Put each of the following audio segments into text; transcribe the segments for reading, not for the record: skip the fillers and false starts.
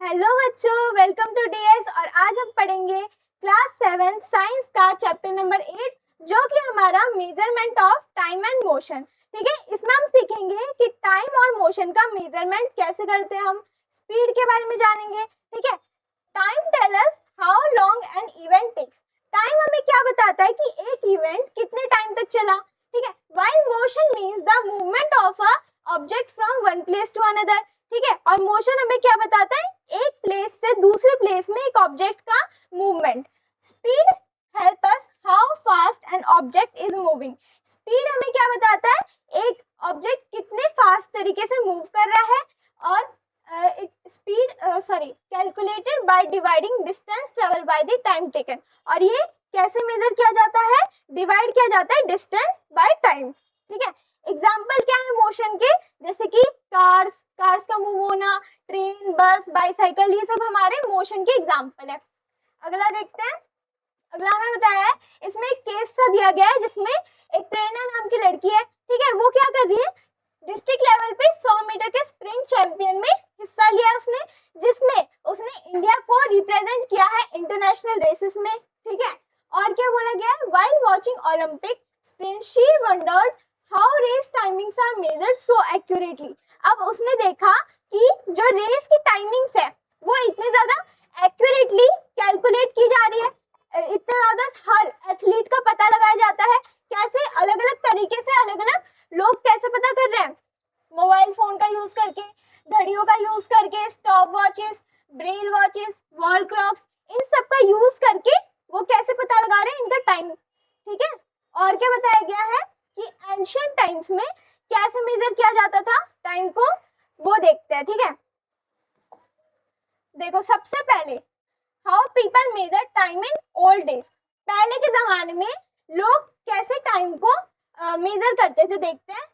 Hello बच्चों, welcome to DS. और आज हम पढ़ेंगे क्लास 7 साइंस का चैप्टर नंबर 8 जो कि हमारा measurement of time and motion. ठीक है, इसमें हम सीखेंगे कि टाइम और मोशन का मेजरमेंट कैसे करते हैं। हम स्पीड के बारे में जानेंगे। ठीक है, time tell us how long an event takes. Time हमें क्या बताता है कि एक इवेंट कितने टाइम तक चला। ठीक है, while motion means the movement of a object from one place to another. ठीक है, और मोशन हमें क्या बताता है, एक प्लेस से दूसरे प्लेस में एक ऑब्जेक्ट का movement. Speed help us how fast N object is moving. Speed हमें क्या बताता है, एक ऑब्जेक्ट कितने फास्ट तरीके से मूव कर रहा है। और speed calculated by dividing distance travel by the time taken. और ये कैसे मेजर किया जाता है, डिवाइड किया जाता है डिस्टेंस बाय टाइम। ठीक है, एग्जाम्पल क्या है मोशन के, जैसे कि कार्स का मूव होना, ट्रेन, बस, बाईसाइकिल, ये सब हमारे मोशन के एग्जाम्पल है। अगला देखते हैं। अगला हमें बताया है, इसमें एक केस सा दिया गया है जिसमें एक प्रेरणा नाम की लड़की है। ठीक है, वो क्या कर रही है, डिस्ट्रिक्ट लेवल पे 100 मीटर के स्प्रिंट चैंपियन में हिस्सा लिया उसने, जिसमें उसने इंडिया को रिप्रेजेंट किया है इंटरनेशनल रेसेस में। ठीक है, और क्या बोला गया है, while watching Olympic sprint she wondered how race timings are measured so accurately. अब उसने देखा कि जो रेस की टाइमिंग्स है वो इतने ज्यादा एक्यूरेटली कैलकुलेट की जा रही है, इतना ज्यादा हर एथलीट का पता लगाया जाता है। कैसे, अलग अलग तरीके से अलग अलग लोग कैसे पता कर रहे हैं, मोबाइल फोन का यूज करके, घड़ियों का यूज करके, stop watches, braille watches, wall clocks, इन सब का यूज करके वो कैसे पता लगा रहे हैं इनका टाइम। ठीक है, और क्या बताया गया है कि एंशिएंट टाइम्स में कैसे मेजर किया जाता था टाइम को, वो देखते हैं। ठीक है, देखो सबसे पहले how people measure time in old days. पहले के जमाने में लोग कैसे टाइम को मेजर करते थे, देखते हैं।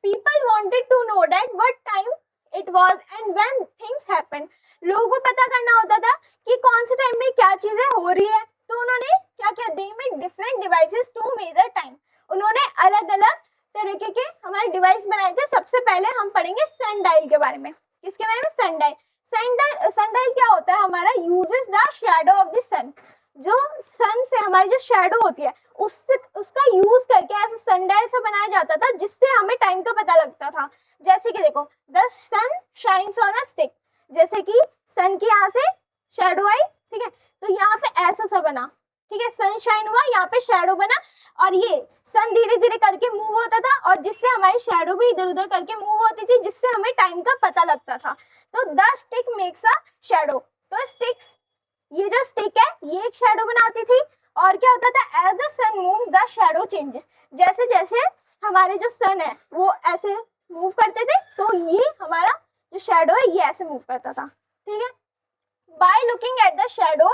People wanted to know that what time it was and when things happened. लोगों को पता करना होता था कि कौन से टाइम में क्या चीजें हो रही है, तो उन्होंने क्या किया, they made different devices to measure time. उन्होंने अलग अलग तरीके के हमारे डिवाइस बनाए थे। सबसे पहले हम पढ़ेंगे सनडायल के बारे में। किसके बारे में, सनडायल। सनडायल क्या होता है, हमारा uses the shadow of the sun. जो सन से हमारी जो शैडो होती है उसका यूज करके ऐसे सनडायल से बनाया जाता था जिससे हमें टाइम का पता लगता था। जैसे कि देखो, the sun shines on a stick, जैसे कि सन की यहाँ से शैडो आई। ठीक है, तो यहाँ पे ऐसा सा बना। ठीक है, सनशाइन हुआ, यहाँ पे शैडो बना, और ये सन धीरे धीरे करके मूव होता था और जिससे हमारी शैडो भी इधर उधर करके मूव होती थी, जिससे हमें टाइम का पता लगता था। तो the stick makes a shadow. तो स्टिक्स, ये जो स्टिक है ये एक शैडो बनाती थी। और क्या होता था, as the sun moves the shadow changes. जैसे जैसे हमारे जो सन है वो ऐसे मूव करते थे, तो ये हमारा जो शैडो है ये ऐसे मूव करता था। ठीक है, by looking at the shadow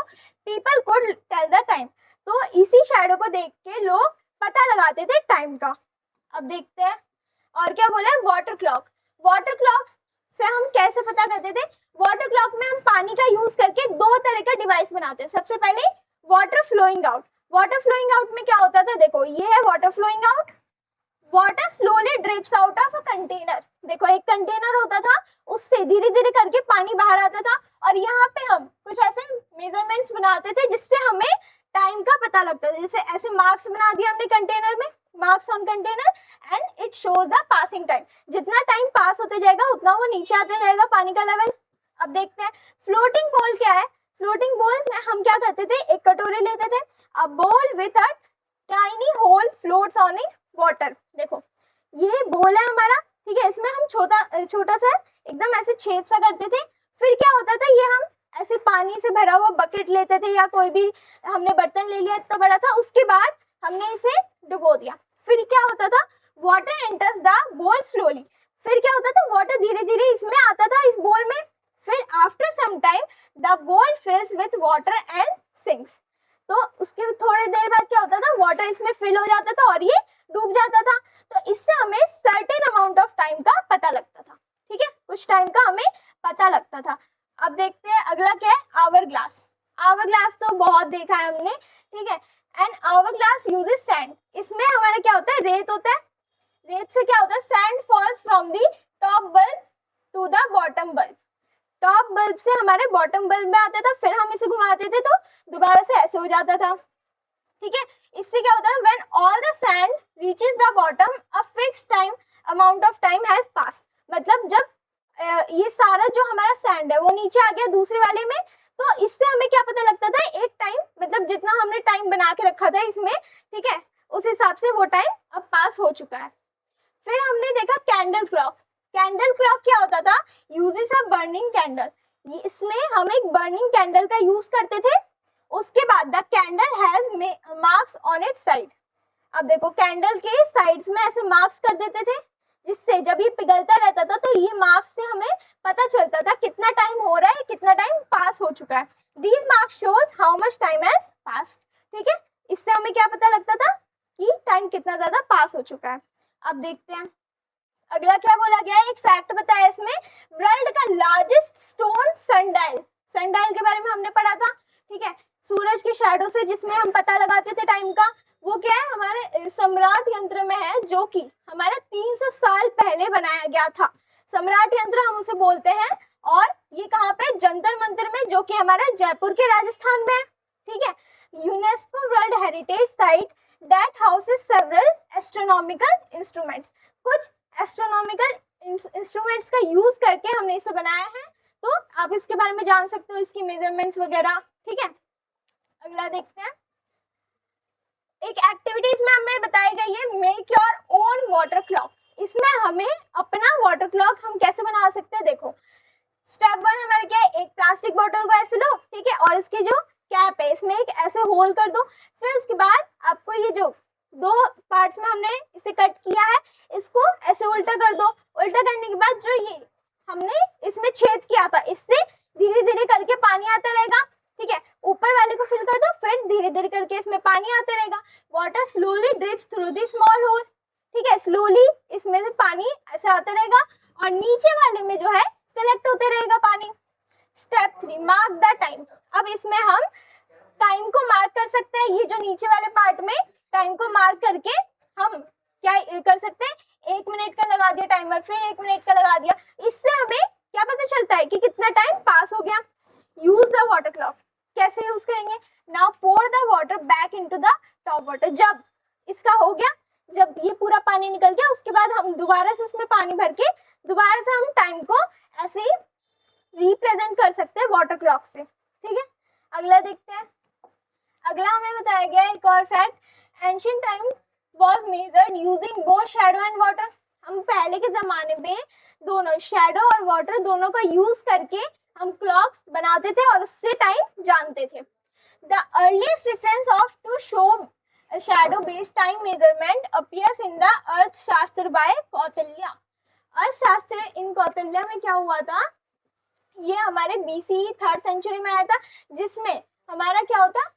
people could tell the time. तो इसी शैडो को देख के लोग पता लगाते थे टाइम का। अब देखते हैं और क्या बोला है, वाटर क्लॉक। वाटर क्लॉक से हम कैसे पता करते थे, वाटर क्लॉक में हम पानी का यूज करके दो तरह का डिवाइस बनाते हैं। सबसे पहले water flowing out. Water flowing out में क्या होता था, देखो ये है water flowing out. Water slowly drips out of a container. देखो एक कंटेनर होता था, उससे धीरे धीरे करके पानी बाहर आता था, और यहाँ पे हम कुछ ऐसे मेजरमेंट्स बनाते थे जिससे हमें टाइम का पता लगता था। जैसे ऐसे मार्क्स बना दिया हमने कंटेनर में, marks on container, and it shows the passing time. जितना टाइम पास होते जाएगा उतना वो नीचे आते जाएगा पानी का लेवल। अब देखते हैं फ्लोटिंग बॉल क्या है। फ्लोटिंग बॉल में हम क्या करते थे, एक कटोरे लेते थे, a bowl with a tiny hole floats on in water. देखो ये बोल है हमारा। ठीक है, इसमें हम छोटा सा एकदम ऐसे छेद सा करते थे। फिर क्या होता था, ये हम ऐसे पानी से भरा हुआ बकेट लेते थे या कोई भी हमने बर्तन ले लिया इतना बड़ा था, उसके बाद हमने इसे डुबो दिया। फिर क्या होता था, वाटर एंटर्स द बोल स्लोली। फिर क्या होता था, वाटर धीरे धीरे इसमें आता था, इस बोल में। फिर आफ्टर सम टाइम द बोल फिल्स विथ वाटर एंड सिंक्स। तो उसके थोड़ी देर बाद क्या होता था, वाटर इसमें फिल हो जाता था और ये डूब जाता था। तो इससे हमें सर्टेन अमाउंट ऑफ टाइम का पता लगता था। ठीक है, कुछ टाइम का हमें पता लगता था। अब देखते हैं अगला क्या है, आवर ग्लास। आवर ग्लास तो बहुत देखा है हमने। ठीक है, and hourglass uses sand. इसमें हमारा क्या होता है, रेत होता है। रेत से क्या होता है, sand falls from the top bulb to the bottom bulb. Top bulb से हमारे बॉटम बल्ब में आता था, फिर हम इसे घुमाते थे तो दोबारा से ऐसे हो जाता था, ठीक है। इससे क्या होता है, when all the sand reaches the bottom a fix time amount of time has pass, मतलब जब ये सारा जो हमारा सैंड है वो नीचे आ गया दूसरे वाले में, तो इससे हमें क्या पता लगता था, एक टाइम मतलब जितना हमने टाइम बना के रखा था इसमें, ठीक है, उस हिसाब से वो टाइम अब पास हो चुका है। फिर हमने देखा कैंडल क्लॉक। कैंडल क्लॉक क्या होता था, यूजेस अ बर्निंग कैंडल, इसमें हम एक बर्निंग कैंडल का यूज करते थे। उसके बाद the candle has marks on it's side. अब देखो कैंडल के साइड्स में ऐसे मार्क्स कर देते थे, जिससे जब ये पिघलता रहता था तो ये मार्क्स से हमें पता चलता था कितना टाइम हो रहा है, कितना टाइम पास हो चुका है। These marks shows how much time has passed, ठीक है। इससे हमें क्या पता लगता था कि टाइम कितना ज्यादा पास हो चुका है। अब देखते हैं अगला क्या बोला गया है, एक फैक्ट बताया इसमें, वर्ल्ड का लार्जेस्ट स्टोन सनडायल। सनडायल के बारे में हमने पढ़ा था, ठीक है, सूरज के शैडो से जिसमें हम पता लगाते थे टाइम का, वो क्या है, हमारे सम्राट यंत्र में है, जो कि हमारा 300 साल पहले बनाया गया था। सम्राट यंत्र हम उसे बोलते हैं, और ये कहाँ पे, जंतर मंतर में, जो कि हमारा जयपुर के राजस्थान में है, ठीक है। UNESCO world heritage site that houses several astronomical instruments, कुछ एस्ट्रोनॉमिकल इंस्ट्रूमेंट्स का यूज करके हमने इसे बनाया है, तो आप इसके बारे में जान सकते हो, इसकी मेजरमेंट्स वगैरह, ठीक है। अगला देखते हैं, एक एक्टिविटीज में हमें बताई गई है make your own water clock. इसमें हमें अपना वाटर क्लॉक हम कैसे बना सकते हैं, देखो स्टेप 1 हमारे क्या है, एक प्लास्टिक बोतल को ऐसे लो, ठीक है, और इसके जो कैप है इसमें एक ऐसे होल कर दो। फिर उसके बाद आपको ये जो दो पार्ट्स में हमने इसे कट किया है, इसको ऐसे उल्टा कर दो। उल्टा करने के बाद जो ये हमने इसमें छेद किया था, इससे धीरे धीरे करके पानी आता रहेगा, ठीक है। ऊपर वाले को फिल कर दो, फिर धीरे धीरे करके इसमें पानी आता रहेगा। Water slowly drips through the small hole, ठीक है, स्लोली इसमें से पानी ऐसे आता रहेगा, और नीचे वाले में जो है कलेक्ट होते रहेगा पानी। Step 3 mark the time. अब इसमें हम टाइम को मार्क कर सकते हैं, ये जो नीचे वाले पार्ट में टाइम को मार्क करके हम क्या कर सकते हैं, 1 मिनट का लगा दिया टाइमर, फिर 1 मिनट का लगा दिया, इससे हमें क्या पता चलता है कि कितना टाइम पास हो गया। यूज द वाटर क्लॉक, कैसे यूज करेंगे, now pour the water back into the top water. जब इसका हो गया, जब ये पूरा पानी निकल गया, उसके बाद हम दोबारा से इसमें पानी भर के दोबारा से हम टाइम को ऐसे ही रिप्रेजेंट कर सकते हैं वाटर क्लॉक से, ठीक है। अगला देखते हैं, अगला हमें बताया गया एक और fact, ancient time was measured using both shadow and water. हम पहले के जमाने में दोनों शैडो और वाटर दोनों का यूज करके हम क्लॉक्स बनाते थे और उससे टाइम जानते थे। The earliest reference of to show shadow based time measurement appears in the Arthashastra by Kautilya. Arthashastra in Kautilya में क्या हुआ था, ये हमारे BC 3rd सेंचुरी में आया था, जिसमें हमारा क्या होता,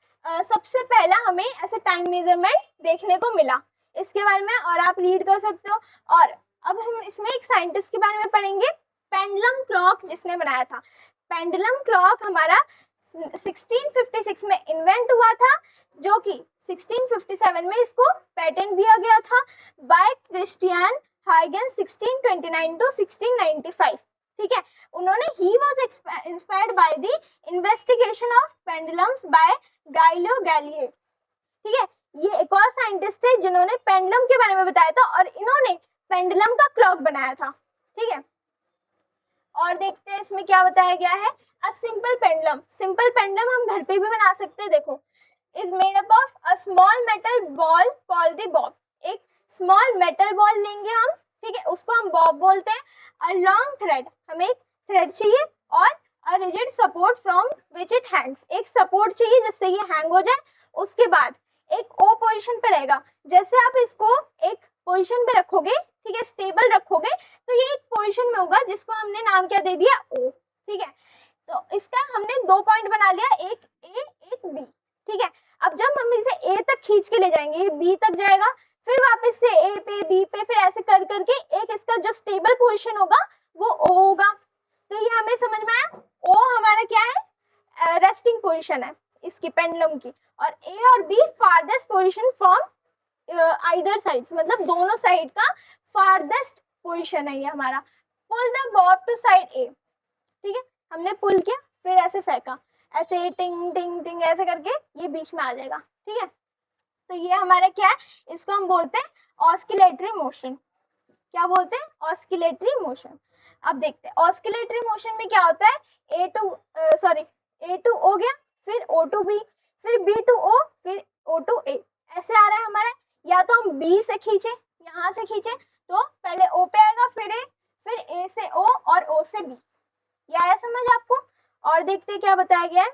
सबसे पहला हमें ऐसे टाइम मेजरमेंट देखने को मिला। इसके बारे में और आप रीड कर सकते हो। और अब हम इसमें एक साइंटिस्ट के बारे में पढ़ेंगे, पेंडुलम क्लॉक जिसने बनाया था। पेंडुलम क्लॉक हमारा 1656 में इन्वेंट हुआ था, जो कि 1657 में इसको पेटेंट दिया गया था बाय क्रिस्टियन हाइगेंस 1629 टू 1695, ठीक है। उन्होंने ही was inspired by the investigation of pendulums by Galileo Galilei, ठीक है। ये एक और साइंटिस्ट थे जिन्होंने पेंडुलम के बारे में बताया था, और इन्होंने पेंडुलम का क्लॉक बनाया था, ठीक है। और देखते हैं इसमें क्या बताया गया है, अ सिंपल पेंडुलम। सिंपल पेंडुलम हम घर पे भी बना सकते हैं, देखो, is made up of a small metal ball called the Bob. एक स्मॉल मेटल बॉल लेंगे हम, ठीक है, उसको हम बॉब बोलते हैं। अ लॉन्ग थ्रेड, हमें एक थ्रेड चाहिए, और a rigid support from which it Hanks, एक सपोर्ट चाहिए जिससे ये हैंग हो जाए। उसके बाद एक ओ पोजीशन पे रहेगा, जैसे आप इसको एक पोजीशन पे रखोगे, ठीक है, स्टेबल रखोगे, तो ये एक पोजीशन में होगा जिसको हमने नाम क्या दे दिया, ओ, ठीक है। तो इसका हमने 2 पॉइंट बना लिया, एक ए एक बी, ठीक है। अब जब हम इसे ए तक खींच के ले जाएंगे, ये बी तक जाएगा, फिर वापस से ए पे बी पे, फिर ऐसे कर करके एक इसका जो स्टेबल पोजीशन होगा वो ओ होगा। तो ये हमें समझ में आया, ओ हमारा क्या है, रेस्टिंग पोजीशन है इसकी पेंडुलम की, और ए और B farthest position from either sides, मतलब दोनों साइड का फारदेस्ट पोजीशन है ये हमारा। Pull the bob to side A, ठीक है, हमने पुल किया, फिर ऐसे फेंका, ऐसे टिंग टिंग टिंग ऐसे करके ये बीच में आ जाएगा, ठीक है। तो ये हमारा क्या है, इसको हम बोलते हैं ऑस्किलेटरी मोशन। क्या बोलते हैं, ऑस्किलेटरी मोशन। अब देखते हैं ऑस्किलेटरी मोशन में क्या होता है, ए टू ओ गया, फिर ओ टू बी, फिर बी टू ओ, फिर ओ टू ए, ऐसे आ रहा है हमारा। या तो हम बी से खींचे, यहाँ से खींचे तो पहले ओ पे आएगा, फिर ए से ओ और ओ से बी। ये आया समझ आपको। और देखते हैं क्या बताया गया है,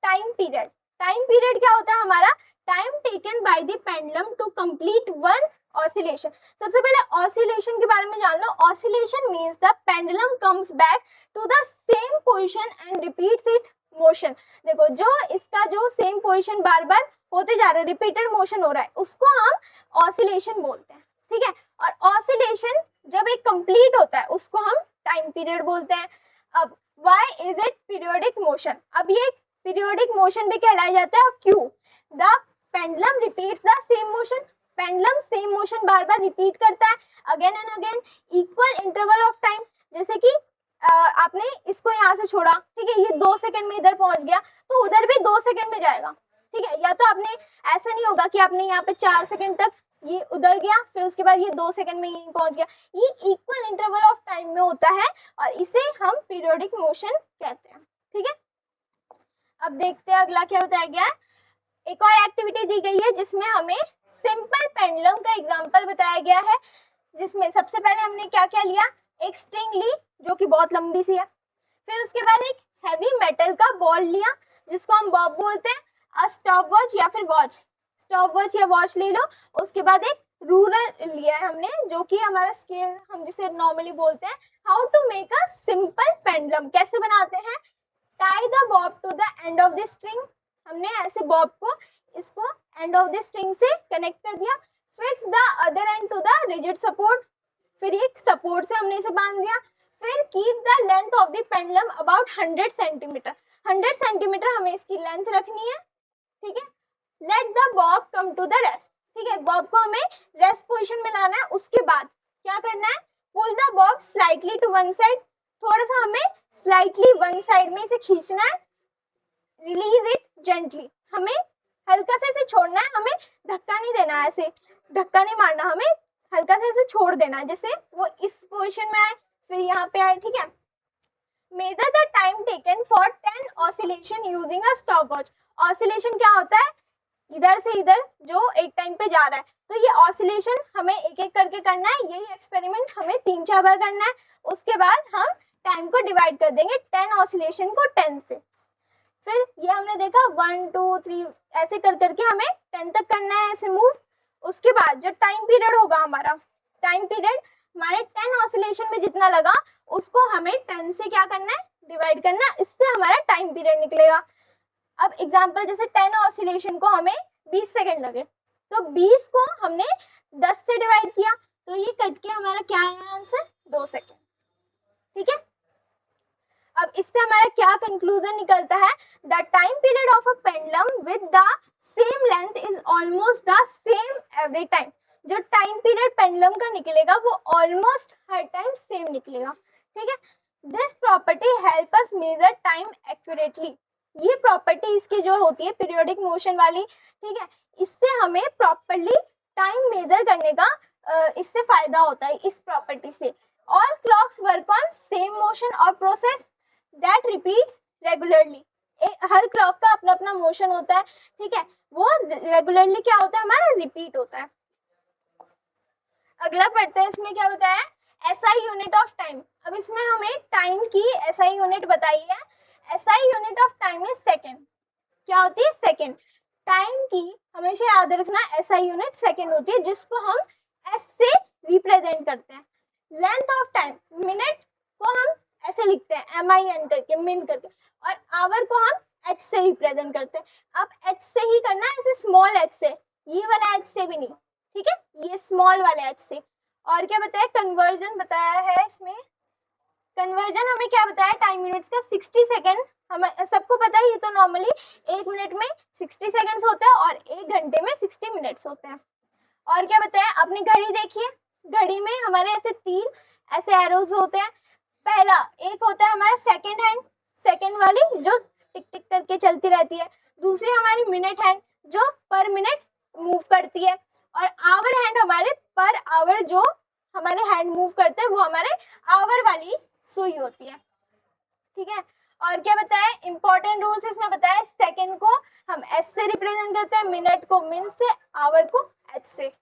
टाइम पीरियड। टाइम पीरियड क्या होता है हमारा, time taken by the pendulum to complete one oscillation. सबसे पहले ऑसिलेशन के बारे में जान लो। Oscillation means the pendulum comes back to the same position and repeats it motion. देखो जो इसका जो सेम पोजीशन बार बार होते जा रहा है, रिपीटेड मोशन हो रहा है, उसको हम ऑसिलेशन बोलते हैं, ठीक है। और ऑसिलेशन जब एक कंप्लीट होता है उसको हम टाइम पीरियड बोलते हैं। अब why is it periodic motion, अब ये पीरियोडिक मोशन भी कहलाया जाता है। क्यों, the pendulum repeats the same motion, pendulum same motion bar bar repeat करता है again and again, equal interval of time. जैसे कि आपने इसको यहाँ से छोड़ा, ठीक है, ये 2 सेकंड में इधर पहुंच गया, तो उधर भी 2 सेकंड में जाएगा, ठीक है। या तो आपने ऐसा नहीं होगा कि आपने यहाँ पे 4 सेकंड तक ये उधर गया, फिर उसके बाद ये 2 सेकंड में यहीं पहुंच गया। ये इक्वल इंटरवल ऑफ टाइम में होता है और इसे हम पीरियोडिक मोशन कहते हैं, ठीक है। अब देखते हैं अगला क्या बताया गया है। एक और एक्टिविटी दी गई है जिसमें हमें सिंपल पेंडुलम का एग्जांपल बताया गया है, जिसमें सबसे पहले हमने क्या क्या लिया, एक स्ट्रिंग ली जो कि बहुत लंबी सी है, फिर उसके बाद एक हैवी मेटल का बॉल लिया जिसको हम बॉब बोलते हैं, स्टॉप वॉच या फिर वॉच, स्टॉप वॉच या वॉच ले लो। उसके बाद एक रूलर लिया है हमने जो कि हमारा स्केल हम जिसे नॉर्मली बोलते हैं। How to make a simple pendulum, कैसे बनाते हैं, tie the bob to the end of the string, हमने ऐसे बॉब को इसको एंड ऑफ द स्ट्रिंग से कनेक्ट कर दिया, fix the other end to the rigid support, फिर एक सपोर्ट से हमने इसे बांध दिया, फिर keep the length of the pendulum about 100 centimetre, 100 centimetre हमें इसकी लेंथ रखनी है, ठीक है। Late the bob come to the rest, ठीक है, बॉब को हमें रेस्ट पोजीशन में लाना है। उसके बाद क्या करना है, pull the bob slightly to one side, थोड़ा सा हमें स्लाइटली वन साइड में इसे खींचना है, रिलीज इट जेंटली, हमें हल्का से इसे छोड़ना है, हमें धक्का नहीं देना है, ऐसे धक्का नहीं मारना, हमें हल्का से इसे छोड़ देना है जैसे वो इस पोजीशन में आए फिर यहाँ पे आए, ठीक है। Measure the time taken for 10 oscillation using a stopwatch. Oscillation क्या होता है, इधर से इधर जो एक टाइम पे जा रहा है, तो ये ऑसिलेशन हमें एक एक करके करना है, यही एक्सपेरिमेंट हमें 3-4 बार करना है। उसके बाद हम टाइम को डिवाइड कर देंगे 10 ऑसिलेशन को 10 से, फिर ये हमने देखा 1 2 3 ऐसे कर करके हमें 10 तक करना है, ऐसे मूव। उसके बाद जो टाइम पीरियड होगा हमारा, टाइम पीरियड हमारे 10 ऑसिलेशन में जितना लगा उसको हमें 10 से क्या करना है, डिवाइड करना है, इससे हमारा टाइम पीरियड निकलेगा। अब एग्जांपल जैसे 10 ऑसिलेशन को हमें 20 सेकंड लगे, तो 20 को हमने 10 से डिवाइड किया, तो ये कट के हमारा क्या आया आंसर, 2 सेकंड, ठीक है। अब इससे हमारा क्या कंक्लूजन निकलता है, the time period of a pendulum with the same length is almost the same every time. जो टाइम पीरियड पेंडुलम का निकलेगा वो ऑलमोस्ट हर टाइम सेम निकलेगा, ठीक है। This property help us measure time accurately. ये प्रॉपर्टी इसकी जो होती है पीरियोडिक मोशन वाली, ठीक है, इससे हमें प्रॉपर्ली टाइम मेजर करने का इससे फायदा होता है इस प्रॉपर्टी से। All clocks work on same motion और प्रोसेस दैट रिपीट्स रेगुलरली। हर क्लॉक का अपना अपना मोशन होता है, ठीक है, वो रेगुलरली क्या होता है, हमारा रिपीट होता है। अगला पढ़ते हैं, इसमें क्या बताया है, एसआई यूनिट ऑफ टाइम। अब इसमें हमें टाइम की एसआई यूनिट बताई है। SI unit of time is second. क्या होती है, सेकंड। टाइम की हमेशा याद रखना एसआई यूनिट सेकंड होती है, जिसको हम एस से रिप्रेजेंट करते हैं। लेंथ ऑफ टाइम, मिनट को हम ऐसे लिखते हैं MIN करके, मिन करके, और आवर को हम H से रिप्रेजेंट करते हैं। अब H से ही करना है, ऐसे स्मॉल h से, ये वाला H से भी नहीं, ठीक है, ये स्मॉल वाले H से। और क्या बताया, कन्वर्जन बताया है इसमें। कन्वर्जन हमें क्या बताया, टाइम यूनिट्स का 60 सेकंड, हमें सबको पता है, ये तो नॉर्मली 1 मिनट में 60 सेकंड्स होता है और 1 घंटे में 60 मिनट्स होते हैं। और क्या बताया, अपनी घड़ी देखिए, घड़ी में हमारे ऐसे 3 ऐसे एरोज होते हैं, पहला एक होता है हमारा सेकंड हैंड, सेकंड वाली जो टिक टिक करके चलती रहती है, दूसरी हमारी मिनट हैंड जो पर मिनट मूव करती है, और आवर हैंड हमारे पर आवर जो हमारे हैंड मूव करते हैं वो हमारे आवर वाली सुई होती है। ठीक है, और क्या बताया इंपॉर्टेंट रूल्स इसमें बताया, सेकंड को हम एस से रिप्रेजेंट करते हैं, मिनट को मिन से, आवर को एच से।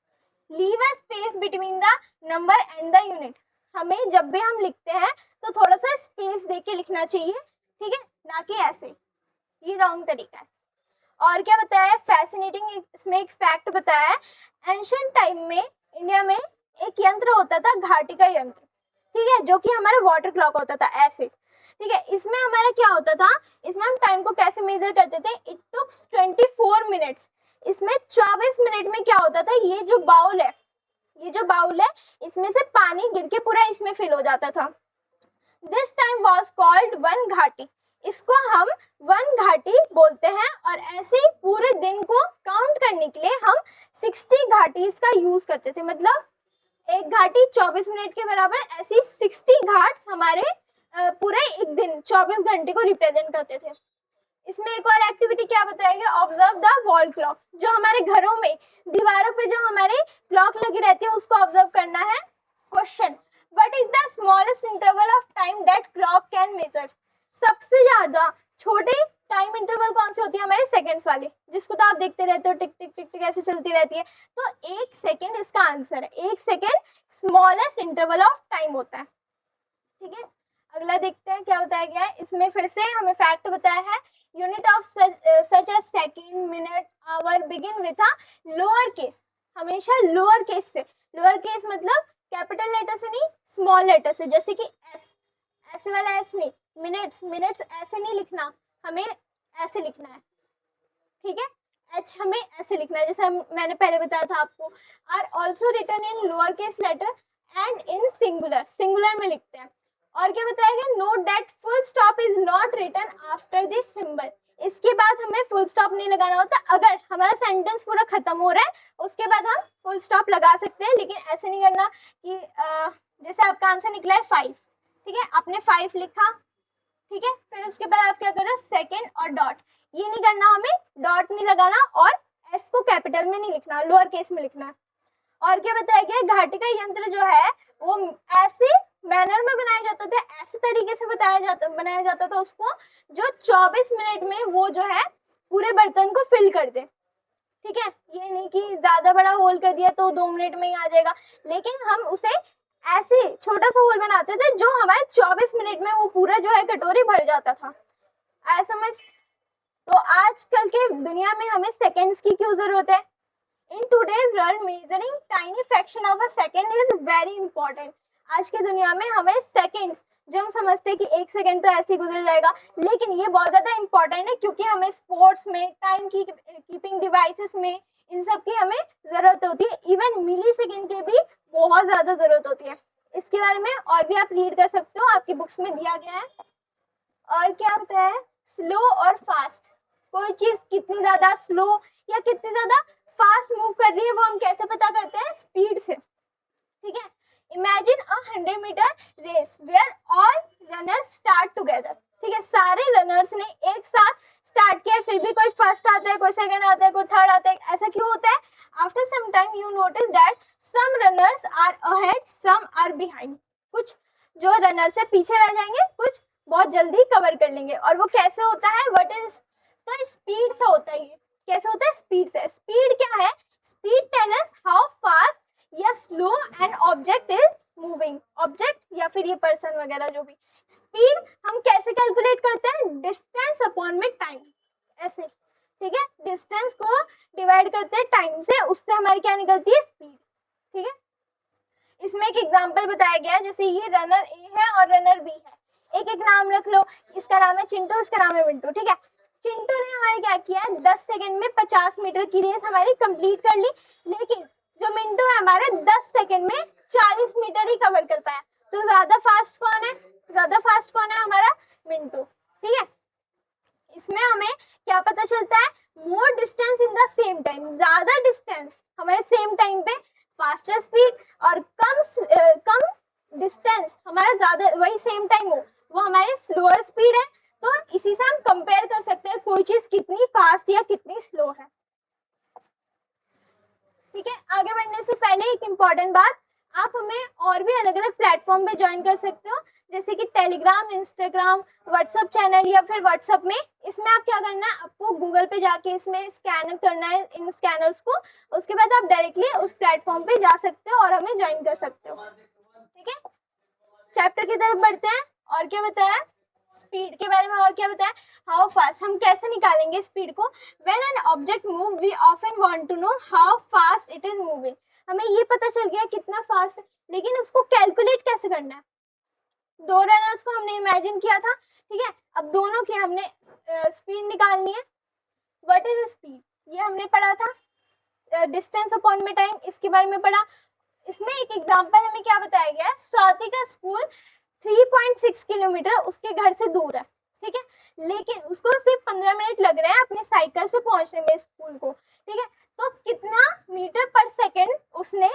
Leave a space between the number and the unit, हमें जब भी हम लिखते हैं तो थोड़ा सा स्पेस देके लिखना चाहिए, ठीक है, ना कि ऐसे, ये रॉन्ग तरीका है। और क्या बताया है फैसिनेटिंग, इसमें एक फैक्ट बताया है, एंशिएंट टाइम में इंडिया में एक यंत्र होता था घाटी का यंत्र, ठीक है, जो कि हमारा वाटर क्लॉक होता था ऐसे, ठीक है। इसमें हमारा क्या होता था, इसमें हम टाइम को कैसे मेजर करते थे, इट टुक 24 मिनट्स, इसमें 24 मिनट में क्या होता था, ये जो बाउल है, ये जो बाउल है इसमें से पानी गिर के पूरा इसमें फिल हो जाता था। This time was called one घाटी, इसको हम वन घाटी बोलते हैं, और ऐसे ही पूरे दिन को काउंट करने के लिए हम 60 घाटीज का यूज करते थे, मतलब एक घाटी 24 मिनट के बराबर, ऐसी 60 घाट्स हमारे पूरे एक दिन 24 घंटे को रिप्रेजेंट करते थे। इसमें एक और एक्टिविटी क्या बताएगा, ऑब्जर्व द वॉल क्लॉक, जो हमारे घरों में दीवारों पे जो हमारे क्लॉक लगी रहती है उसको ऑब्जर्व करना है। Question, what is the smallest interval of time that clock can measure, सबसे ज्यादा छोटे टाइम इंटरवल कौन से होती है, हमारे सेकंड्स वाले, जिसको तो आप देखते रहते हो टिक टिक टिक टिक ऐसे चलती रहती है, तो एक सेकंड इसका आंसर है, एक second smallest interval of time होता है। ठीक है, अगला देखते हैं क्या बताया गया है, इसमें फिर से हमें फैक्ट बताया है, unit of such a second, minute, hour begin with a lower case, हमेशा लोअर केस से, लोअर केस मतलब कैपिटल लेटर से नहीं, स्मॉल लेटर से, जैसे कि एस, ऐसे वाला एस नहीं, मिनट्स, मिनट्स ऐसे नहीं लिखना, हमें ऐसे लिखना है, ठीक है, एच हमें ऐसे लिखना है, जैसे मैंने पहले बताया था आपको, are also written in lower case letter and in singular, singular में लिखते हैं। और क्या बताया गया, note that full stop is not written after this symbol, इसके बाद हमें फुल स्टॉप नहीं लगाना होता, अगर हमारा सेंटेंस पूरा खत्म हो रहा है उसके बाद हम फुल स्टॉप लगा सकते हैं, लेकिन ऐसे नहीं करना कि जैसे आपका आंसर निकला है 5, ठीक है, आपने 5 लिखा, ठीक है, फिर उसके बाद आप क्या करो, सेकंड और डॉट, ये नहीं करना, हमें डॉट नहीं लगाना, और एस को कैपिटल में नहीं लिखना, लोअर केस में लिखना है। और क्या बताया गया, घाटी का यंत्र जो है वो ऐसे मैनर में बनाया जाता था, ऐसे तरीके से बनाया जाता था उसको, जो 24 मिनट में वो जो है पूरे बर्तन को फिल कर दे, ठीक है, ये नहीं कि ज्यादा बड़ा होल कर दिया तो 2 मिनट में ही आ जाएगा, लेकिन हम उसे ऐसे छोटा सा होल बनाते थे जो हमारे 24 मिनट में वो पूरा जो है कटोरी भर जाता था, आया समझ। तो आजकल के दुनिया में हमें सेकंड्स की क्यों जरूरत है, in today's world measuring tiny fraction of a second is very important, आज की दुनिया में हमें सेकंड्स, जो हम समझते हैं कि एक सेकंड तो ऐसे ही गुजर जाएगा, लेकिन ये बहुत ज्यादा इंपॉर्टेंट है, क्योंकि हमें स्पोर्ट्स में, टाइम की कीपिंग डिवाइसेस में, इन सब की हमें जरूरत होती है, इवन मिली सेकेंड की भी बहुत ज्यादा जरूरत होती है। इसके बारे में और भी आप रीड कर सकते हो, आपकी बुक्स में दिया गया है। और क्या होता है, स्लो और फास्ट, कोई चीज कितनी ज्यादा स्लो या कितनी ज्यादा फास्ट मूव कर रही है वो हम कैसे पता करते हैं, स्पीड से, ठीक है। Imagine a 100 metre race where all runners start together, ठीक है, सारे रनर्स ने एक साथ स्टार्ट किया, फिर भी कोई फर्स्ट आता है, कोई सेकंड आता है, कोई थर्ड आता है, ऐसा क्यों होता है, after some time you notice that some runners are ahead, some are behind, कुछ जो रनर से पीछे रह जाएंगे, कुछ बहुत जल्दी कवर कर लेंगे, और वो कैसे होता है, व्हाट इज, तो स्पीड से होता है, ये कैसे होता है, स्पीड से। स्पीड क्या है, speed tell us how fast या slow an object is moving, object या फिर ये पर्सन वगैरह जो भी, स्पीड हम कैसे कैलकुलेट करते हैं, डिस्टेंस अपॉन में टाइम, ऐसे, ठीक है, डिस्टेंस को डिवाइड करते हैं टाइम से, उससे हमारी क्या निकलती है, स्पीड, ठीक है। इसमें एक एग्जांपल बताया गया है, जैसे ये रनर ए है और रनर बी है, एक एक नाम रख लो, इसका नाम है चिंटू, इसका नाम है मिंटू, ठीक है। चिंटू ने हमारे क्या किया, 10 सेकंड में 50 मीटर की रेस हमारी कंप्लीट कर ली, लेकिन जो मिंटू है हमारे 10 सेकंड में 40 मीटर ही कवर कर पाया, तो ज्यादा फास्ट कौन है, ज्यादा फास्ट कौन है, हमारा मिंटू, ठीक है। इसमें हमें क्या पता चलता है, मोर distance in the same time, ज्यादा डिस्टेंस हमारे सेम टाइम पे फास्टर स्पीड, और कम डिस्टेंस हमारा ज्यादा वही सेम टाइम हो, वो हमारी स्लोअर स्पीड है, तो इसी से हम कंपेयर कर सकते हैं कोई चीज कितनी फास्ट या कितनी स्लो है। ठीक है, आगे बढ़ने से पहले एक इम्पॉर्टेंट बात, आप हमें और भी अलग अलग प्लेटफॉर्म पे ज्वाइन कर सकते हो, जैसे कि टेलीग्राम, इंस्टाग्राम, व्हाट्सएप चैनल या फिर व्हाट्सएप में। इसमें आप क्या करना है, आपको गूगल पे जाके इसमें स्कैन करना है इन स्कैनर्स को, उसके बाद आप डायरेक्टली उस प्लेटफॉर्म पे जा सकते हो और हमें ज्वाइन कर सकते हो। ठीक है, चैप्टर की तरफ बढ़ते हैं। और क्या बताया, स्पीड के बारे में और क्या बताया, हाउ फास्ट, हम कैसे निकालेंगे स्पीड को। When an object move we often want to know how fast it is moving, हमें ये पता चल गया कितना फास्ट है, लेकिन उसको कैलकुलेट कैसे करना है। दो रनर्स को हमने इमेजिन किया था, ठीक है, अब दोनों की हमने स्पीड निकालनी है। व्हाट इज स्पीड, ये हमने पढ़ा था। डिस्टेंस अपॉन में टाइम, इसके बारे में पढ़ा। इसमें एक एग्जांपल हमें क्या बताया गया है, स्वाति का स्कूल 3.6 किलोमीटर उसके घर से दूर है, ठीक है, लेकिन उसको सिर्फ 15 मिनट लग रहे हैं अपने साइकिल से पहुंचने में स्कूल को। ठीक है, तो कितना मीटर पर सेकेंड उसने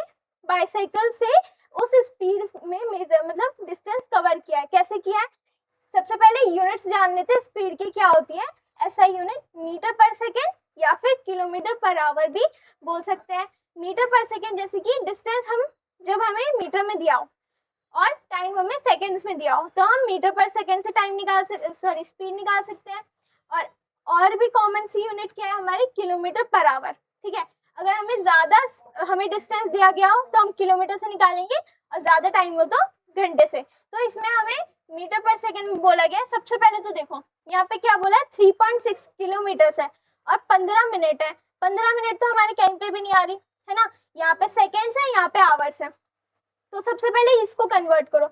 बाइसाइकिल से उस स्पीड में मेजर मतलब डिस्टेंस कवर किया है। कैसे किया है, सबसे पहले यूनिट्स जान लेते हैं स्पीड की क्या होती है। एसआई यूनिट मीटर पर सेकेंड या फिर किलोमीटर पर आवर भी बोल सकते हैं। मीटर पर सेकेंड जैसे कि डिस्टेंस हम जब हमें मीटर में दिया हो और टाइम हमें सेकंड्स में दिया हो, तो हम मीटर पर सेकंड से टाइम निकाल सकते, स्पीड निकाल सकते हैं। और भी कॉमन सी यूनिट क्या है हमारी, किलोमीटर पर आवर। ठीक है, अगर हमें डिस्टेंस दिया गया हो तो हम किलोमीटर से निकालेंगे, और ज्यादा टाइम हो तो घंटे से। तो इसमें हमें मीटर पर सेकंड में बोला गया। सबसे पहले तो देखो यहाँ पे क्या बोला है, 3.6 किलोमीटर है और 15 मिनट है। 15 मिनट तो हमारे कहीं पे भी नहीं आ रही है ना, यहाँ पे सेकेंड्स है, यहाँ पे आवर्स है। तो सबसे पहले इसको कन्वर्ट करो।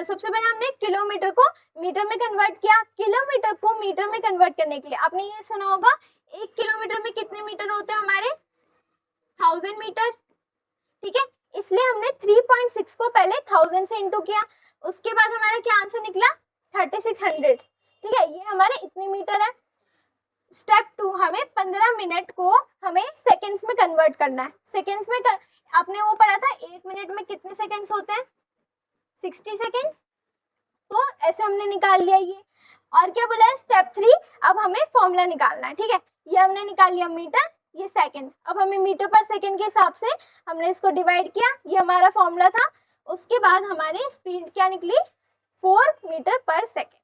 सबसे पहले हमने किलोमीटर को मीटर में कन्वर्ट किया। किलोमीटर को मीटर में कन्वर्ट करने के लिए आपने ये सुना होगा, 1 किलोमीटर में कितने मीटर होते हैं हमारे, 1000 मीटर। ठीक है, इसलिए हमने 3.6 को पहले 1000 से इंटू किया, उसके बाद हमारा क्या आंसर निकला, 3600। ठीक है, ये हमारे इतने मीटर है। स्टेप 2, हमें 15 मिनट को हमें सेकेंड्स में कन्वर्ट करना है। सेकेंड्स में आपने वो पढ़ा था 1 मिनट में कितने सेकेंड्स होते हैं, 60 सेकेंड्स। तो ऐसे हमने निकाल लिया ये। और क्या बोला है, स्टेप 3, अब हमें फॉर्मूला निकालना है। ठीक है, ये हमने निकाल लिया मीटर, ये सेकंड। अब हमें मीटर पर सेकंड के हिसाब से हमने इसको डिवाइड किया, ये हमारा फॉर्मूला था। उसके बाद हमारी स्पीड क्या निकली, 4 मीटर पर सेकेंड।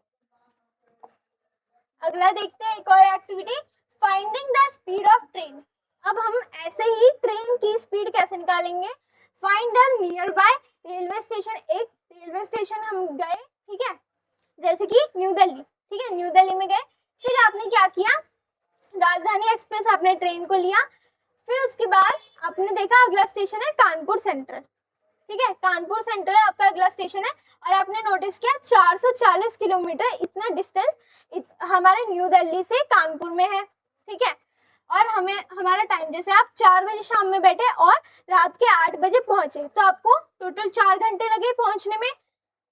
अगला देखते हैं एक और activity, finding the speed of train. अब हम ऐसे ही ट्रेन की स्पीड कैसे निकालेंगे, find a near by railway station. एक रेलवे स्टेशन हम गए, ठीक है, जैसे कि न्यू दिल्ली। ठीक है, न्यू दिल्ली में गए, फिर आपने क्या किया, राजधानी एक्सप्रेस आपने ट्रेन को लिया। फिर उसके बाद आपने देखा अगला स्टेशन है कानपुर सेंट्रल। ठीक है, कानपुर सेंट्रल आपका अगला स्टेशन है, और आपने नोटिस किया 440 किलोमीटर इतना डिस्टेंस हमारे न्यू दिल्ली से कानपुर में है। ठीक है, और हमारा टाइम, जैसे आप 4 बजे शाम में बैठे और रात के 8 बजे पहुंचे, तो आपको टोटल 4 घंटे लगे पहुंचने में।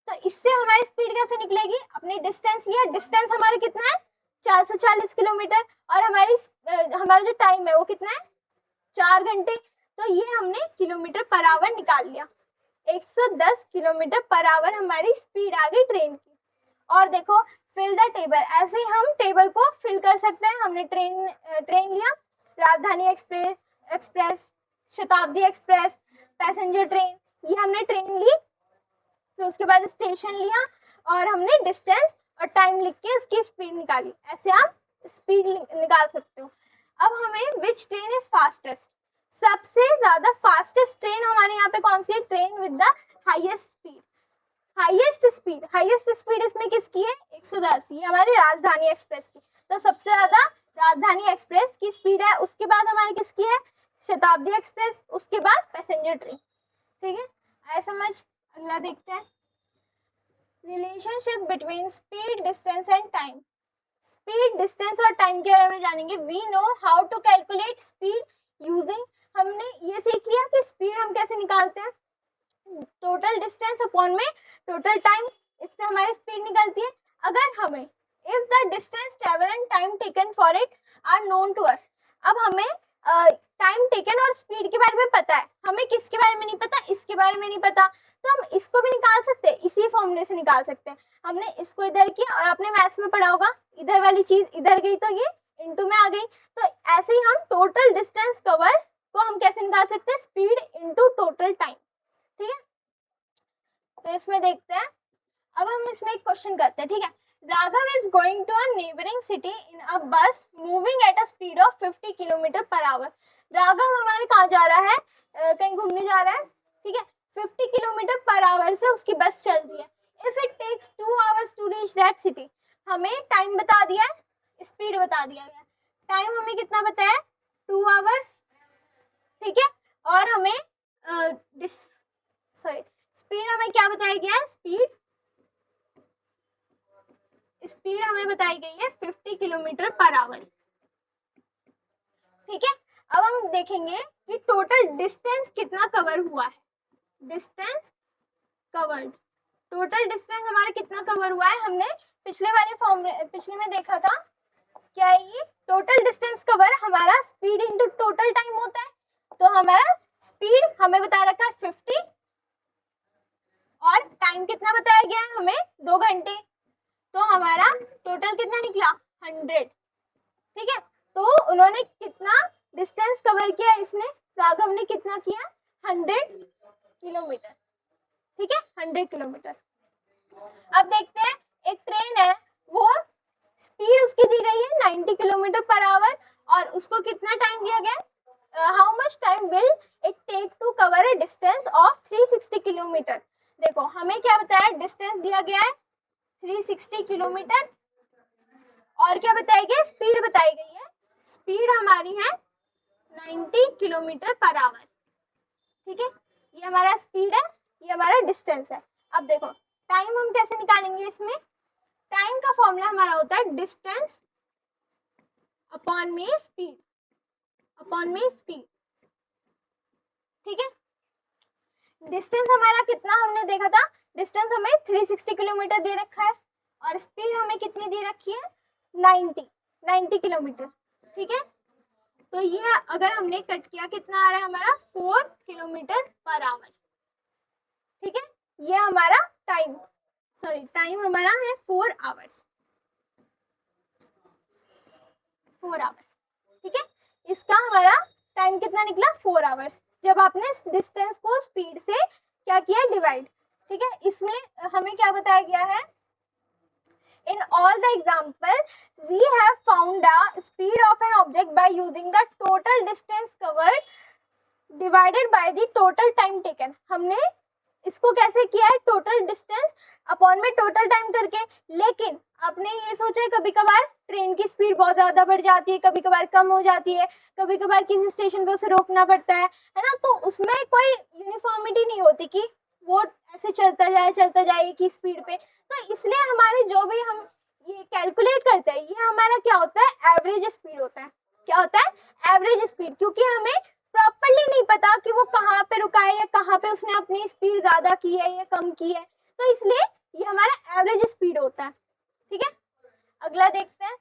तो इससे हमारी स्पीड कैसे निकलेगी, अपने डिस्टेंस लिया, डिस्टेंस हमारा कितना है, 440 किलोमीटर, और हमारा जो टाइम है वो कितना है, 4 घंटे। तो ये हमने किलोमीटर पर आवर निकाल लिया। 110 किलोमीटर पर आवर हमारी स्पीड आ गई ट्रेन की। और देखो, फिल द टेबल, ऐसे ही हम टेबल को फिल कर सकते हैं। हमने ट्रेन लिया, राजधानी एक्सप्रेस, शताब्दी एक्सप्रेस, पैसेंजर ट्रेन, ये हमने ट्रेन ली। फिर उसके बाद स्टेशन लिया और हमने डिस्टेंस और टाइम लिख के उसकी स्पीड निकाली। ऐसे आप स्पीड निकाल सकते हो। अब हमें विच ट्रेन इज फास्टेस्ट, सबसे ज्यादा फास्टेस्ट ट्रेन हमारे यहाँ पे कौन सी है, train with the highest speed. Highest speed इसमें किसकी है, 110, ये हमारी राजधानी एक्सप्रेस की। तो सबसे ज्यादा राजधानी एक्सप्रेस की स्पीड है। उसके बाद हमारी किसकी है, शताब्दी एक्सप्रेस, उसके बाद पैसेंजर ट्रेन। ठीक है, आया समझ। अगला देखते हैं, relationship between speed, distance and time. Speed, distance और टाइम के बारे में जानेंगे। We know how to calculate speed using, हमने ये सीख लिया कि स्पीड हम कैसे निकालते हैं, टोटल डिस्टेंस अपॉन में टोटल टाइम, इससे हमारी स्पीड निकलती है। अगर हमें if the distance travel and time taken for it are known to us, अब हमें टाइम टेकन और स्पीड के बारे में पता है, हमें किसके बारे में नहीं पता, इसके बारे में नहीं पता, तो हम इसको भी निकाल सकते हैं, इसी फॉर्मूले से निकाल सकते हैं। हमने इसको इधर किया और आपने मैथ्स में पढ़ा होगा, इधर वाली चीज इधर गई तो ये इनटू में आ गई। तो ऐसे ही हम टोटल डिस्टेंस कवर को हम कैसे निकाल सकते हैं, स्पीड इनटू टोटल टाइम। ठीक है, तो इसमें देखते हैं। अब हम इसमें एक क्वेश्चन करते हैं, ठीक है। Raghav is going to a neighbouring city in a bus moving at a speed of 50 kilometre per hour. Raghav हमारे कहाँ जा रहा है, कहीं घूमने जा रहा है, ठीक है। 50 किलोमीटर पर आवर से उसकी बस चल रही है। If it takes 2 hours to reach that city, हमें टाइम बता दिया है, स्पीड बता दिया गया है। टाइम हमें कितना बताया, 2 आवर्स, ठीक है। और हमें स्पीड हमें क्या बताया गया है, स्पीड हमें बताई गई है 50 किलोमीटर पर आवर, ठीक है। अब हम देखेंगे कि टोटल डिस्टेंस कितना कवर हुआ है, डिस्टेंस कवर्ड, टोटल डिस्टेंस हमारा कितना कवर हुआ है। हमने पिछले में देखा था, क्या है ये, टोटल डिस्टेंस कवर हमारा स्पीड इनटू टोटल टाइम होता है। तो हमारा स्पीड हमें बता रखा है 50 और टाइम कितना बताया गया है हमें, 2 घंटे। तो हमारा टोटल कितना निकला, 100, ठीक है। तो उन्होंने कितना डिस्टेंस कवर किया, इसने राघव ने कितना किया, 100 किलोमीटर, ठीक है, 100 किलोमीटर। अब देखते हैं, एक ट्रेन है, वो स्पीड उसकी दी गई है 90 किलोमीटर पर आवर और उसको कितना टाइम दिया गया, how much time will it take to cover a distance of 360 kilometre. देखो हमें क्या बताया, डिस्टेंस दिया गया है 360 किलोमीटर और क्या बताया गया, स्पीड बताई गई है, स्पीड हमारी है 90 किलोमीटर पर आवर, ठीक है। ये हमारा स्पीड है, ये हमारा डिस्टेंस है। अब देखो टाइम हम कैसे निकालेंगे, इसमें टाइम का फॉर्मूला हमारा होता है डिस्टेंस अपॉन में स्पीड, ठीक है। डिस्टेंस हमारा कितना हमने देखा था, डिस्टेंस हमें 360 किलोमीटर दे रखा है और स्पीड हमें कितनी दे रखी है, 90 किलोमीटर, ठीक है। तो ये अगर हमने कट किया कितना आ रहा है हमारा, 4 किलोमीटर पर आवर, ठीक है। ये हमारा टाइम हमारा है 4 आवर्स, ठीक है। इसका हमारा टाइम कितना निकला, 4 आवर्स, जब आपने डिस्टेंस को स्पीड से क्या किया, डिवाइड, ठीक है। इसमें हमें क्या बताया गया है, in all the example we have found the speed of an object by using the total distance covered divided by the total time taken। हमने इसको कैसे किया है, टोटल डिस्टेंस अपॉन में टोटल टाइम करके। लेकिन आपने ये सोचा है कभी कभार ट्रेन की स्पीड बहुत ज्यादा बढ़ जाती है, कभी कभार कम हो जाती है, कभी कभार किसी स्टेशन पे उसे रोकना पड़ता है ना। तो उसमें कोई यूनिफॉर्मिटी नहीं होती कि वो ऐसे चलता जाए एक ही स्पीड पे। तो इसलिए हमारे जो भी हम ये कैलकुलेट करते हैं, ये हमारा क्या होता है, एवरेज स्पीड होता है। क्या होता है, एवरेज स्पीड, क्योंकि हमें प्रॉपर्ली नहीं पता कि वो कहाँ पे रुका है या कहाँ पे उसने अपनी स्पीड ज्यादा की है या कम की है। तो इसलिए ये हमारा एवरेज स्पीड होता है, ठीक है। अगला देखते हैं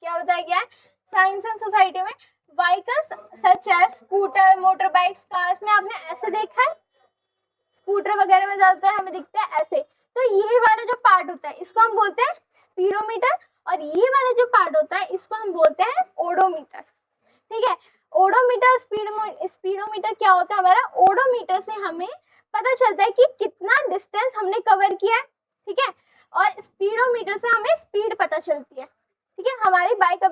क्या बताया गया है, साइंस एंड सोसाइटी में vehicles such as scooter, motor bikes, cars में आपने ऐसे देखा है, स्कूटर वगैरह में ज्यादातर हमें दिखता है ऐसे। तो ये वाला जो पार्ट होता है इसको हम बोलते हैं स्पीडोमीटर और ये वाला जो पार्ट होता है इसको हम बोलते हैं ओडोमीटर, ठीक है। ओडोमीटर स्पीडोमीटर क्या होता है हमारा, ओडोमीटर से हमें पता चलता है कि कितना डिस्टेंस हमने कवर किया है, ठीक है। और स्पीडोमीटर से हमें स्पीड पता चलती है, ठीक है। हमारी बाइक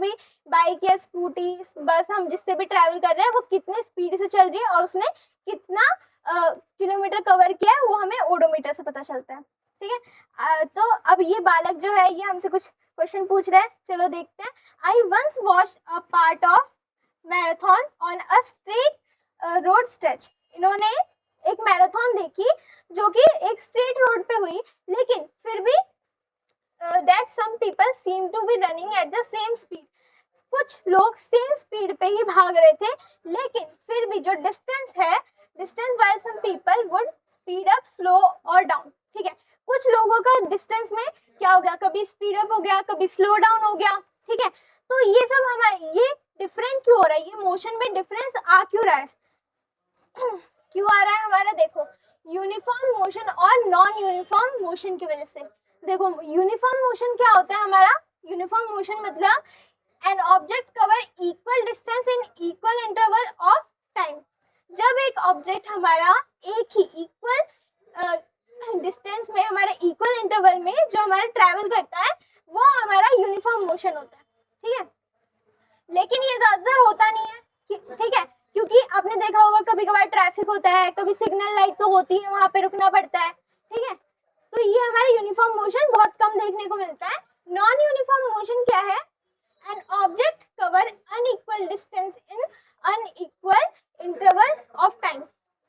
या स्कूटी, बस हम जिससे भी ट्रैवल कर रहे हैं वो कितने स्पीड से चल रही है और उसने कितना किलोमीटर कवर किया है वो हमें ओडोमीटर से पता चलता है, ठीक है। तो अब ये बालक जो है ये हमसे कुछ क्वेश्चन पूछ रहे हैं, चलो देखते हैं। I once watched a part of marathon on a straight road stretch. इन्होंने एक मैराथन देखी जो कि एक स्ट्रेट रोड पे हुई, लेकिन फिर भी that some people seem to be running at the same speed। कुछ लोग सेम स्पीड पे ही भाग रहे थे, लेकिन फिर भी जो डिस्टेंस है, distance while some people would speed up, slow और down, ठीक है। कुछ लोगों का डिस्टेंस में क्या हो गया, कभी स्पीड अप हो गया, कभी स्लो डाउन हो गया, ठीक है। तो ये सब हमारे ये डिफरेंट क्यों हो रहा है, ये मोशन में डिफरेंस आ क्यों रहा है, क्यों आ रहा है हमारा, देखो यूनिफॉर्म मोशन और नॉन यूनिफॉर्म मोशन की वजह से। देखो यूनिफॉर्म मोशन क्या होता है हमारा, यूनिफॉर्म मोशन मतलब an object cover equal distance in equal interval of time. जब एक ऑब्जेक्ट हमारा एक ही इक्वल डिस्टेंस में, हमारे इक्वल इंटरवल में जो हमारा ट्रैवल करता है, वो हमारा यूनिफॉर्म मोशन होता है, ठीक है। लेकिन ये ज्यादातर होता नहीं है, ठीक है, क्योंकि आपने देखा होगा कभी कभार ट्रैफिक होता है, कभी सिग्नल लाइट तो होती है, वहां पे रुकना पड़ता है, ठीक है। तो ये हमारा यूनिफॉर्म मोशन बहुत कम देखने को मिलता है। नॉन यूनिफॉर्म मोशन क्या है, an object cover unequal distance in unequal interval of time,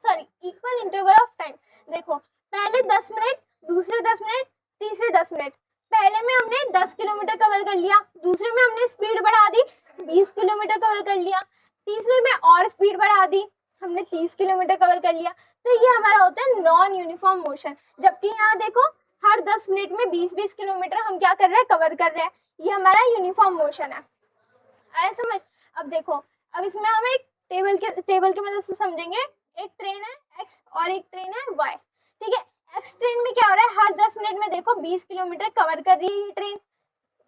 sorry equal interval of time. देखो पहले 10 मिनट, दूसरे 10 मिनट, तीसरे 10 मिनट, पहले में हमने 10 किलोमीटर कवर कर लिया, दूसरे में हमने स्पीड बढ़ा दी 20 किलोमीटर कवर कर लिया, तीसरे में और स्पीड बढ़ा दी, हमने 30 किलोमीटर कवर कर लिया। तो ये हमारा होता है नॉन यूनिफॉर्म मोशन। जबकि यहाँ देखो हर 10 मिनट में 20-20 किलोमीटर हम क्या कर रहे हैं, कवर कर रहे हैं, ये हमारा यूनिफॉर्म मोशन है। आया समझ। अब देखो, अब इसमें हम एक टेबल की मदद से समझेंगे। एक ट्रेन है एक्स और एक ट्रेन है वाई, ठीक है। एक्स ट्रेन में क्या हो रहा है, हर 10 मिनट में देखो 20 किलोमीटर कवर कर रही है ये ट्रेन।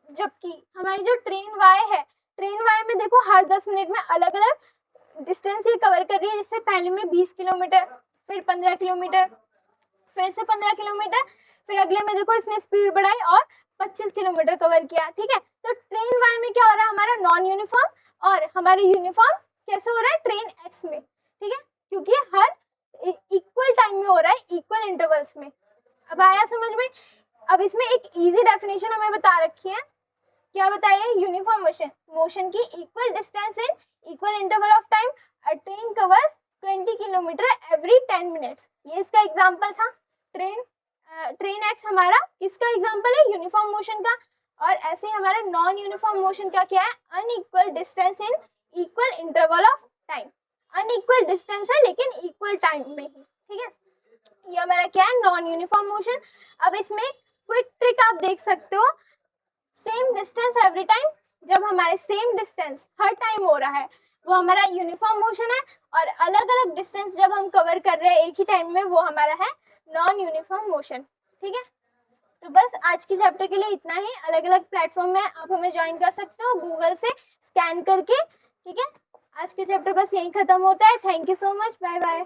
जबकि हमारी जो ट्रेन वाई है, ट्रेन वाई में देखो हर 10 मिनट में अलग अलग डिस्टेंस ये कवर कर रही है। जैसे पहले में 20 किलोमीटर, फिर 15 किलोमीटर, फिर से 15 किलोमीटर, फिर अगले में देखो इसने स्पीड बढ़ाई और 25 किलोमीटर कवर किया, ठीक है। तो ट्रेन वाई में क्या हो रहा है हमारा नॉन यूनिफॉर्म, और हमारे यूनिफॉर्म कैसे हो रहा है ट्रेन एक्स में, ठीक है, क्योंकि हर इक्वल टाइम में हो रहा है, इक्वल इंटरवल्स में। अब आया समझ में। अब इसमें एक इजी डेफिनेशन हमें बता रखी है, क्या बताइए, यूनिफॉर्म मोशन की equal distance in equal interval of time, a train covers 20 kilometre every 10 minutes. ये इसका एग्जांपल था। ट्रेन एक्स हमारा किसका एग्जांपल है, यूनिफॉर्म मोशन का। और ऐसे हमारा नॉन यूनिफॉर्म मोशन का क्या है, unequal distance in equal interval of time. Unequal distance है लेकिन इक्वल टाइम में ही, ठीक है। ये हमारा क्या है, नॉन यूनिफॉर्म मोशन। अब इसमें क्विक ट्रिक आप देख सकते हो, सेम डिस्टेंस एवरी टाइम, जब हमारे सेम डिस्टेंस हर टाइम हो रहा है वो हमारा यूनिफॉर्म मोशन है, और अलग अलग डिस्टेंस जब हम कवर कर रहे हैं एक ही टाइम में वो हमारा है नॉन यूनिफॉर्म मोशन, ठीक है। तो बस आज के चैप्टर के लिए इतना ही। अलग अलग प्लेटफॉर्म में आप हमें ज्वाइन कर सकते हो गूगल से स्कैन करके, ठीक है। आज के चैप्टर बस यहीं खत्म होता है। Thank you so much, bye bye.